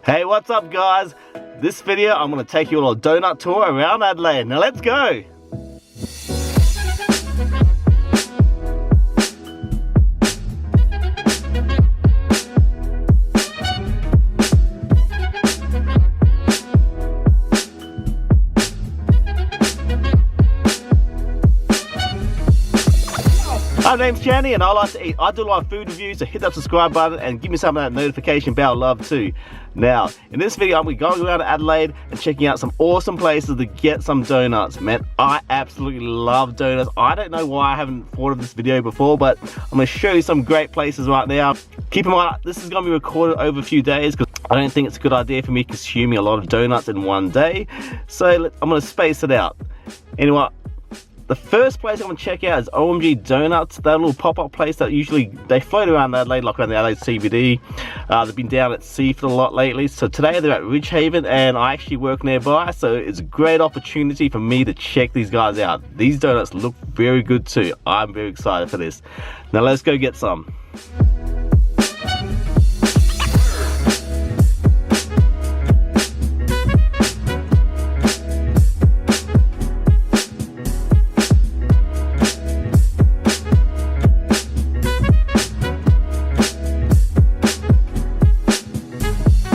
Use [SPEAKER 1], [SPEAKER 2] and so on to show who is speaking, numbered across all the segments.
[SPEAKER 1] Hey, what's up guys? This video I'm going to take you on a donut tour around Adelaide. Now let's go! My name's Channy and I like to eat. I do a lot of food reviews, so hit that subscribe button and give me some of that notification bell love too. Now, in this video, I'm going to be going around Adelaide and checking out some awesome places to get some donuts. Man, I absolutely love donuts. I don't know why I haven't thought of this video before, but I'm going to show you some great places right now. Keep in mind, this is going to be recorded over a few days because I don't think it's a good idea for me consuming a lot of donuts in one day. So I'm going to space it out. Anyway, the first place I'm going to check out is OMG Donuts. That little pop-up place that usually they float around Adelaide, like around the Adelaide CBD. They've been down at Seaford a lot lately. So today they're at Ridgehaven and I actually work nearby. So it's a great opportunity for me to check these guys out. These donuts look very good too. I'm very excited for this. Now let's go get some.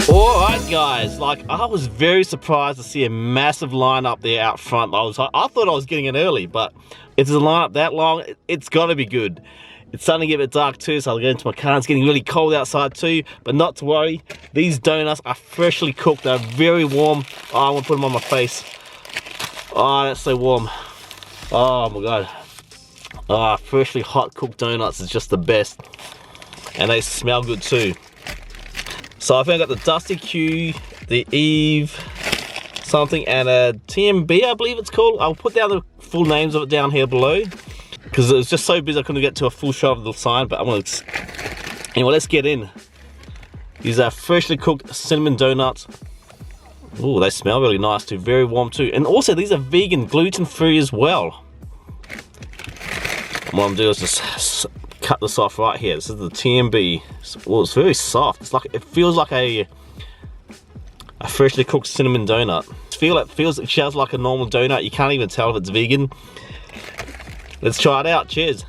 [SPEAKER 1] Alright guys, like I was very surprised to see a massive lineup there out front. I thought I was getting in early, but if there's a lineup that long, it's got to be good. It's starting to get a bit dark too, so I'll get into my car. It's getting really cold outside too, but not to worry. These donuts are freshly cooked. They're very warm. Oh, I want to put them on my face. Oh, that's so warm. Oh my god. Oh, freshly hot cooked donuts is just the best. And they smell good too. So I think I got the Dusty Q, the Eve something, and a TMB I believe it's called. I'll put down the full names of it down here below because it was just so busy I couldn't get to a full shot of the sign, but I'm gonna... Anyway, let's get in. These are freshly cooked cinnamon donuts. Ooh, they smell really nice too, very warm too. And also these are vegan, gluten-free as well. What I'm doing is just cut this off right here. This is the TMB. Well, it's very soft. It's like, it feels like a freshly cooked cinnamon donut. It smells like a normal donut. You can't even tell if it's vegan. Let's try it out. Cheers.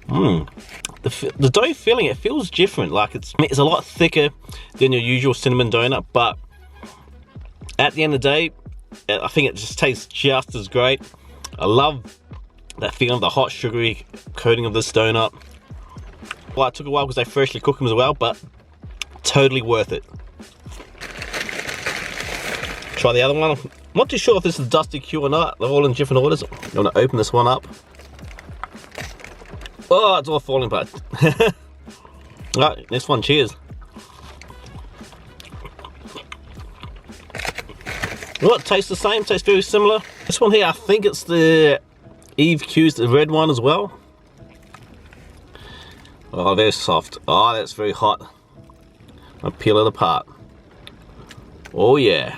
[SPEAKER 1] The dough filling, it feels different. Like it's a lot thicker than your usual cinnamon donut, but at the end of the day, I think it just tastes just as great. I love that feeling of the hot sugary coating of this donut. Well, it took a while because they freshly cook them as well, but totally worth it. Try the other one. I'm not too sure if this is Dusty Q or not. They're all in different orders. I'm going to open this one up. Oh, it's all falling apart. Alright, next one. Cheers. Well, it tastes the same, tastes very similar. This one here, I think it's the Eve Q's, the red one as well. Oh, very soft. Oh, that's very hot. I'll peel it apart. Oh yeah.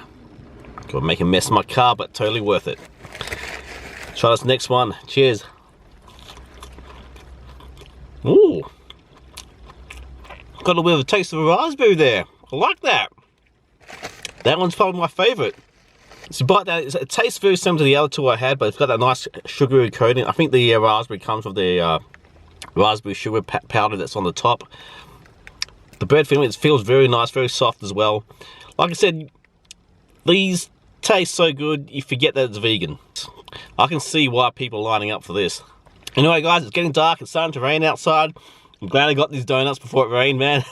[SPEAKER 1] Gonna make a mess of my car, but totally worth it. Try this next one. Cheers. Ooh. Got a bit of a taste of a raspberry there. I like that. That one's probably my favorite. So bite that, it tastes very similar to the other two I had, but it's got that nice sugary coating. I think the raspberry comes with the raspberry sugar powder that's on the top. The bread filling, it feels very nice, very soft as well. Like I said, these taste so good, you forget that it's vegan. I can see why people are lining up for this. Anyway guys, it's getting dark, it's starting to rain outside. I'm glad I got these donuts before it rained, man.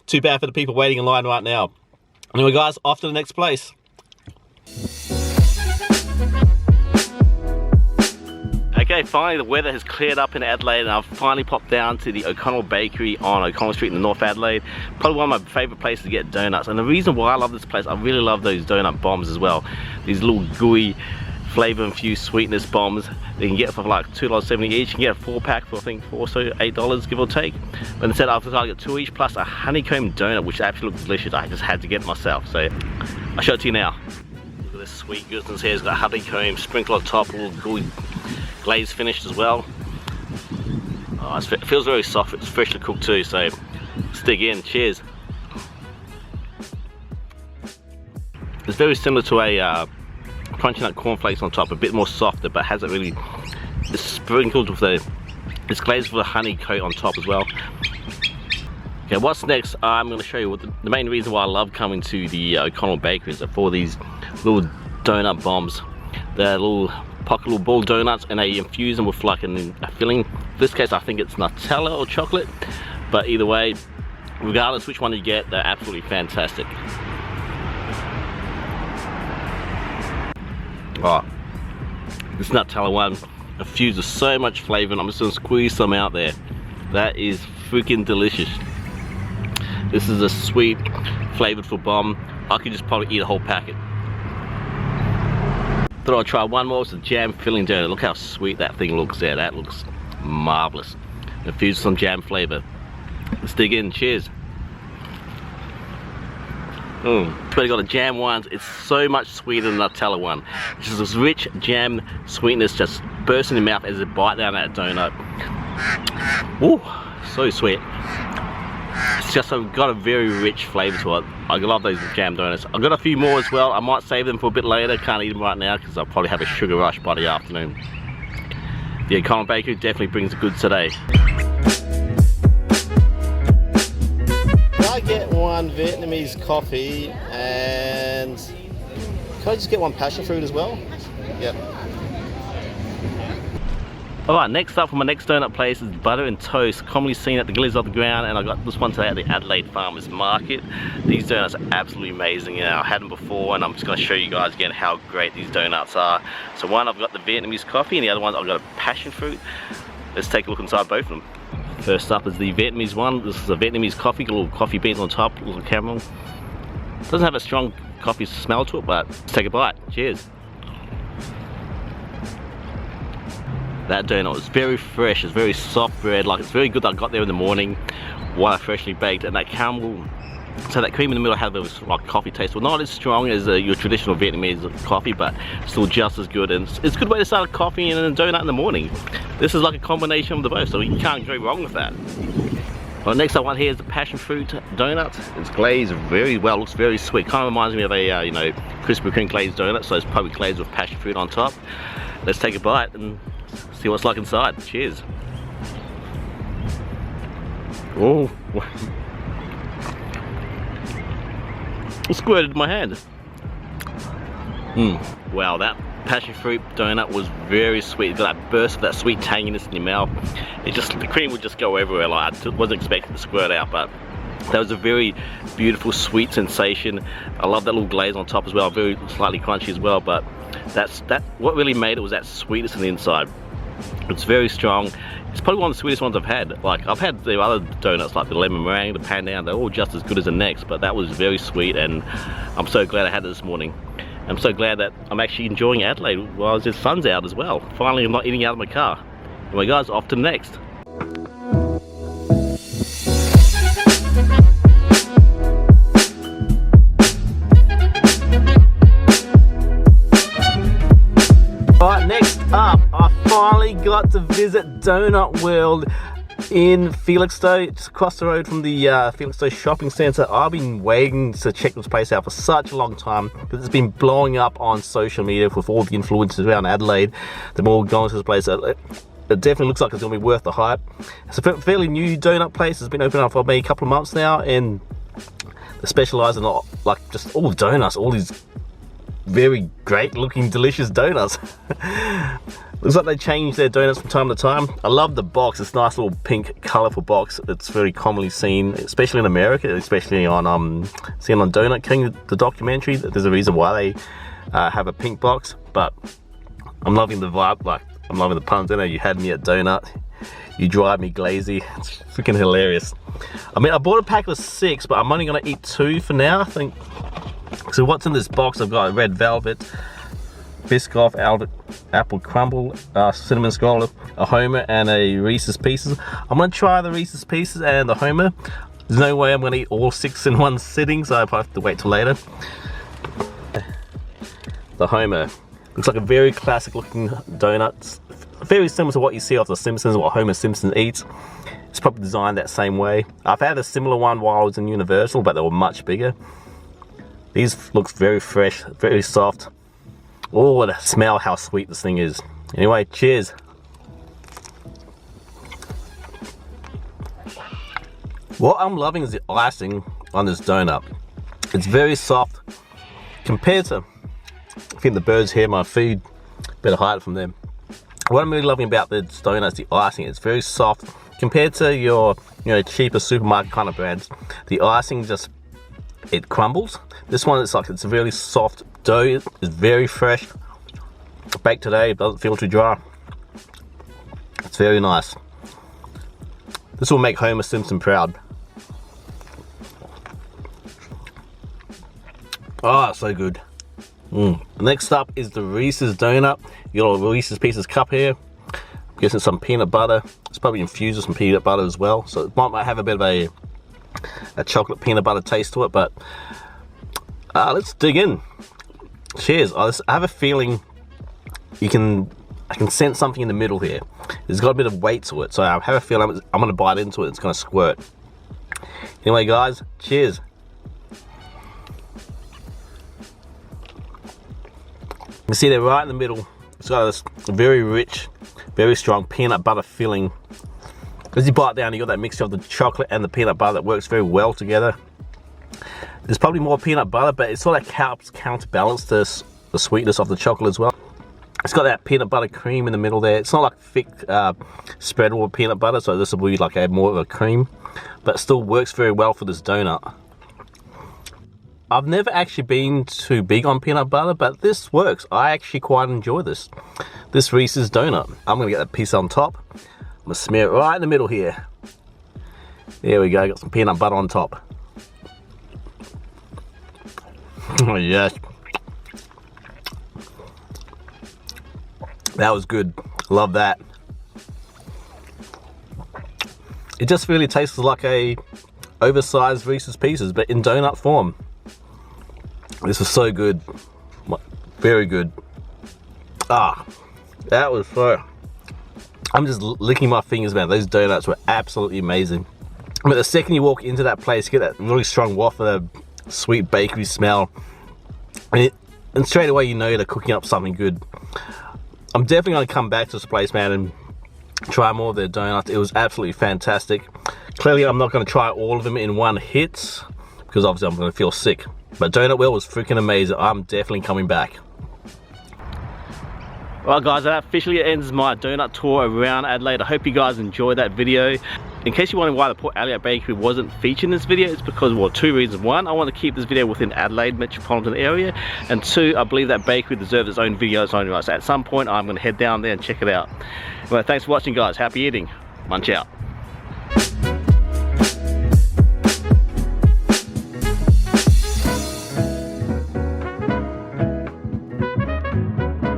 [SPEAKER 1] Too bad for the people waiting in line right now. Anyway guys, off to the next place. Okay, finally the weather has cleared up in Adelaide and I've finally popped down to the O'Connell Bakery on O'Connell Street in the North Adelaide. Probably one of my favourite places to get donuts, and the reason why I love this place, I really love those donut bombs as well. These little gooey flavour infused sweetness bombs you can get for like $2.70 each. You can get a 4-pack for I think also $8 give or take, but instead I've decided to get 2 each plus a honeycomb donut which actually looks delicious. I just had to get it myself, so I'll show it to you now. Look at this sweet goodness here. It's got honeycomb sprinkled on top, all gooey glaze finished as well. Oh, Oh, it feels very soft, it's freshly cooked too, so let's dig in. Cheers. It's very similar to a crunchy nut cornflakes on top, a bit more softer, but hasn't really, it's sprinkled with it's glazed with a honey coat on top as well. Okay, what's next? I'm going to show you what the main reason why I love coming to the O'Connell Bakery is for these little donut bombs. They're little pocket little ball donuts, and they infuse them with like a filling. In this case I think it's Nutella or chocolate, but either way, regardless which one you get, they're absolutely fantastic. Oh, this Nutella one infuses so much flavor, and I'm just gonna squeeze some out there. That is freaking delicious. This is a sweet, flavorful bomb. I could just probably eat a whole packet. Thought I'd try one more. It's a jam filling donut. Look how sweet that thing looks there. That looks marvelous. Infused some jam flavor. Let's dig in. Cheers. But I got a jam one. It's so much sweeter than the Nutella one. It's just this rich jam sweetness just bursts in your mouth as you bite down that donut. Ooh, so sweet. It's just got a very rich flavor to it. I love those jam donuts. I've got a few more as well. I might save them for a bit later. Can't eat them right now because I'll probably have a sugar rush by the afternoon. The O'Connell Bakery definitely brings the goods today. Can I get one Vietnamese coffee, and can I just get one passion fruit as well? Yep. Alright, next up from my next donut place is Butter and Toast, commonly seen at the Gliz of the Ground, and I got this one today at the Adelaide Farmers Market. These donuts are absolutely amazing. You know, I had them before, and I'm just going to show you guys again how great these donuts are. So one, I've got the Vietnamese coffee, and the other one I've got a passion fruit. Let's take a look inside both of them. First up is the Vietnamese one. This is a Vietnamese coffee, got little coffee beans on top, little caramel. Doesn't have a strong coffee smell to it, but let's take a bite. Cheers. That donut was very fresh, it's very soft bread, like it's very good that I got there in the morning while I freshly baked, and that caramel, so that cream in the middle had a bit of like coffee taste. Well, not as strong as your traditional Vietnamese coffee, but still just as good, and it's a good way to start a coffee and a donut in the morning. This is like a combination of the both, so you can't go wrong with that. Well, next up one here is the passion fruit donut. It's glazed very well, looks very sweet. Kind of reminds me of a you know, Krispy Kreme glazed donut, so it's probably glazed with passion fruit on top. Let's take a bite and see what it's like inside. Cheers. Oh, it squirted in my hand. Wow, that passion fruit donut was very sweet. It got that burst of that sweet tanginess in your mouth. It just, the cream would just go everywhere. Like I wasn't expecting to squirt out, but that was a very beautiful sweet sensation. I love that little glaze on top as well, very slightly crunchy as well, but what really made it was that sweetness on the inside. It's very strong. It's probably one of the sweetest ones I've had. Like I've had the other donuts like the lemon meringue, the pandan, they're all just as good as the next, but that was very sweet, and I'm so glad I had it this morning. I'm so glad that I'm actually enjoying Adelaide while the sun's out as well. Finally, I'm not eating out of my car. Anyway guys, off to the next. Alright, next up, I finally got to visit Donut World in Felixstowe, just across the road from the Felixstowe shopping centre. I've been waiting to check this place out for such a long time because it's been blowing up on social media with all the influencers around Adelaide. They're all going to this place. It definitely looks like it's going to be worth the hype. It's a fairly new donut place. It's been open up for maybe a couple of months now, and they specialise in like just all donuts, all these very great looking delicious donuts. Looks like they change their donuts from time to time. I love the box, this nice little pink colorful box. It's very commonly seen, especially in America, especially on seen on Donut King, the documentary. There's a reason why they have a pink box, but I'm loving the vibe. Like, I'm loving the puns. I know you had me at donut, you drive me glazy. It's freaking hilarious. I mean, I bought a pack of 6, but I'm only gonna eat 2 for now, I think. So what's in this box? I've got a red velvet, Biscoff, apple crumble, cinnamon scroll, a Homer, and a Reese's Pieces. I'm gonna try the Reese's Pieces and the Homer. There's no way I'm gonna eat all 6 in one sitting, so I'll probably have to wait till later. The Homer looks like a very classic looking donut, very similar to what you see off The Simpsons, what Homer Simpson eats. It's probably designed that same way. I've had a similar one while I was in Universal, but they were much bigger. These looks very fresh, very soft. Oh, and smell how sweet this thing is. Anyway, cheers. What I'm loving is the icing on this donut. It's very soft compared to, I think the birds here, my feed, better hide it from them. What I'm really loving about the donut is the icing. It's very soft compared to your, cheaper supermarket kind of brands. The icing just, it crumbles. This one, it's a really soft dough. It's very fresh. Baked today, it doesn't feel too dry. It's very nice. This will make Homer Simpson proud. Oh, so good. Next up is the Reese's donut. You got a Reese's Pieces cup here. I'm guessing some peanut butter. It's probably infused with some peanut butter as well, so it might have a bit of a chocolate peanut butter taste to it. But let's dig in. Cheers. I have a feeling I can sense something in the middle here. It's got a bit of weight to it, so I have a feeling I'm gonna bite into it. It's gonna squirt. Anyway, guys, cheers. You see they're right in the middle. It's got this very rich, very strong peanut butter filling. As you bite down, you got that mixture of the chocolate and the peanut butter that works very well together. There's probably more peanut butter, but it sort of helps counterbalance the sweetness of the chocolate as well. It's got that peanut butter cream in the middle there. It's not like thick spreadable peanut butter, so this will be like more of a cream, but it still works very well for this donut. I've never actually been too big on peanut butter, but this works. I actually quite enjoy this Reese's donut. I'm gonna get that piece on top. I'm gonna smear it right in the middle here. There we go, got some peanut butter on top. Oh yes. That was good, love that. It just really tastes like a oversized Reese's Pieces, but in donut form. This was so good, very good. That was so, I'm just licking my fingers, man. Those donuts were absolutely amazing. But the second you walk into that place, you get that really strong waft of sweet bakery smell. And straight away you know they're cooking up something good. I'm definitely gonna come back to this place, man, and try more of their donuts. It was absolutely fantastic. Clearly I'm not gonna try all of them in one hit, because obviously I'm gonna feel sick. But Donut Well was freaking amazing. I'm definitely coming back. Alright guys, that officially ends my donut tour around Adelaide. I hope you guys enjoyed that video. In case you're wondering why the Port Elliot Bakery wasn't featured in this video, it's because, well, two reasons. One, I want to keep this video within Adelaide metropolitan area, and two, I believe that bakery deserves its own video, its own rights. So at some point I'm going to head down there and check it out. Well, thanks for watching guys. Happy eating. Munch out.